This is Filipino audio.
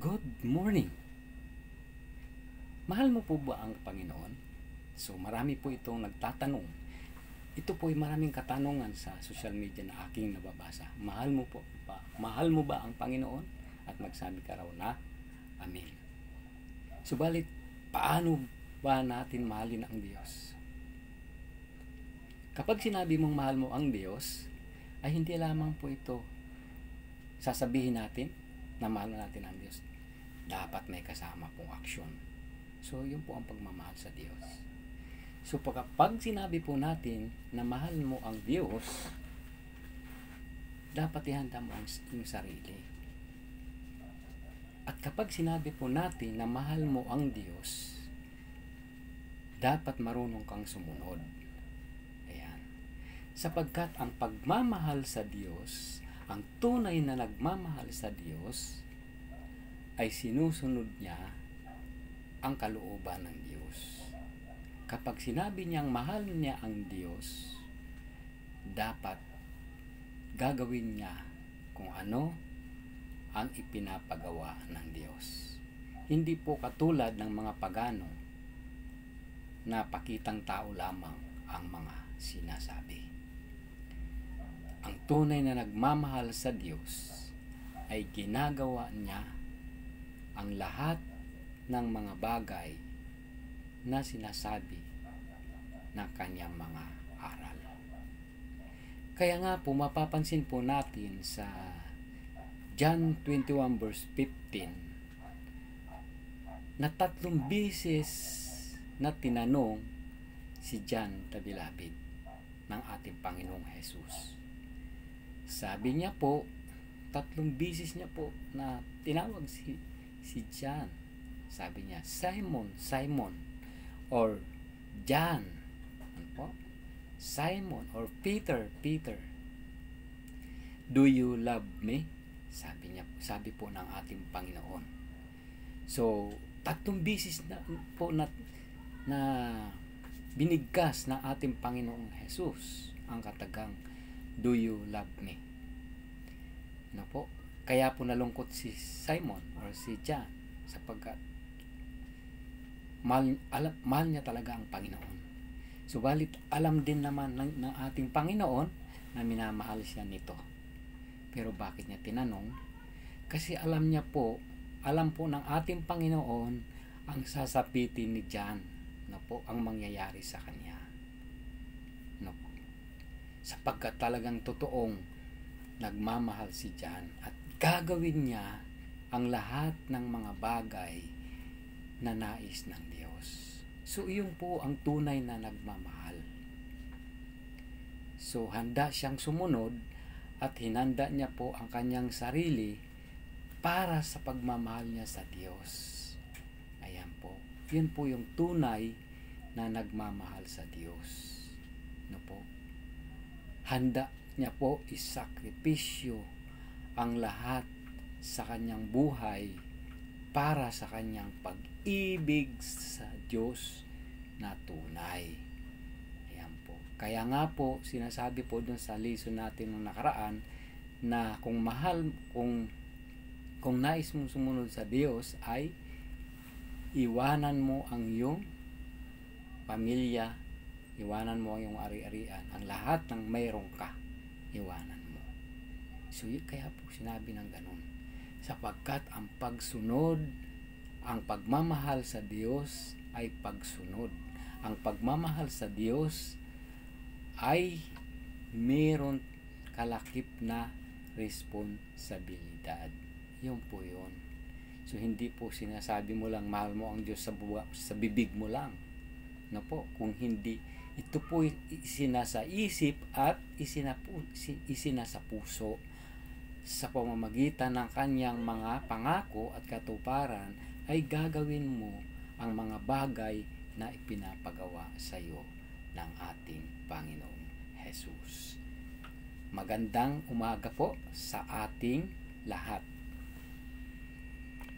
Good morning! Mahal mo po ba ang Panginoon? So marami po itong nagtatanong. Ito po ay maraming katanungan sa social media na aking nababasa. Mahal mo ba ang Panginoon? At nagsabi ka raw na, Amen. Subalit, paano ba natin mahalin ang Diyos? Kapag sinabi mong mahal mo ang Diyos, ay hindi lamang po ito sasabihin natin na mahal natin ang Diyos. Dapat may kasama pong aksyon. So, yun po ang pagmamahal sa Diyos. So, pag sinabi po natin na mahal mo ang Diyos, dapat ihanda mo ang iyong sarili. At kapag sinabi po natin na mahal mo ang Diyos, dapat marunong kang sumunod. Ayan. Sapagkat ang pagmamahal sa Diyos, ang tunay na nagmamahal sa Diyos, ay sinusunod niya ang kalooban ng Diyos. Kapag sinabi niyang mahal niya ang Diyos, dapat gagawin niya kung ano ang ipinapagawa ng Diyos. Hindi po katulad ng mga pagano na pakitang tao lamang ang mga sinasabi. Ang tunay na nagmamahal sa Diyos ay ginagawa niya ang lahat ng mga bagay na sinasabi ng kanyang mga aral. Kaya nga po, mapapansin po natin sa John 21 verse 15 na 3 beses na tinanong si John the Beloved ng ating Panginoong Jesus. Sabi niya po, 3 beses niya po na tinawag si John. Sabi niya, Simon, Simon, or John, ano po? Simon, or Peter, Peter, do you love me? Sabi po ng ating Panginoon. So, 3 beses na po na binigkas ng ating Panginoong Jesus ang katagang, do you love me? Ano po? Kaya po nalungkot si Simon or si John sapagkat mahal niya talaga ang Panginoon. Subalit alam din naman ng ating Panginoon na minamahal siya nito. Pero bakit niya tinanong? Kasi alam po ng ating Panginoon ang sasapitin ni John na po ang mangyayari sa kanya. No po. Sapagkat talagang totoong nagmamahal si John at gagawin niya ang lahat ng mga bagay na nais ng Diyos. So, iyon po ang tunay na nagmamahal. So, handa siyang sumunod at hinanda niya po ang kanyang sarili para sa pagmamahal niya sa Diyos. Ayan po. Yun po yung tunay na nagmamahal sa Diyos. No po? Handa niya po isakripisyo ang lahat sa kanyang buhay para sa kanyang pag-ibig sa Diyos na tunay. Ayan po. Kaya nga po, sinasabi po dun sa lesson natin nung nakaraan na kung nais mong sumunod sa Diyos ay iwanan mo ang iyong pamilya, iwanan mo ang iyong ari-arian, ang lahat ng mayroong ka, iwanan mo. So, kaya po sinabi ng ganun. Sapagkat ang pagsunod, ang pagmamahal sa Diyos ay pagsunod. Ang pagmamahal sa Diyos ay mayroon kalakip na responsibilidad. Yun po yun. So, hindi po sinasabi mo lang mahal mo ang Diyos sa bibig mo lang. No po, kung hindi, ito po isinasa isip at isinasa puso sa pamamagitan ng kanyang mga pangako at katuparan ay gagawin mo ang mga bagay na ipinapagawa sa iyo ng ating Panginoong Jesus. Magandang umaga po sa ating lahat.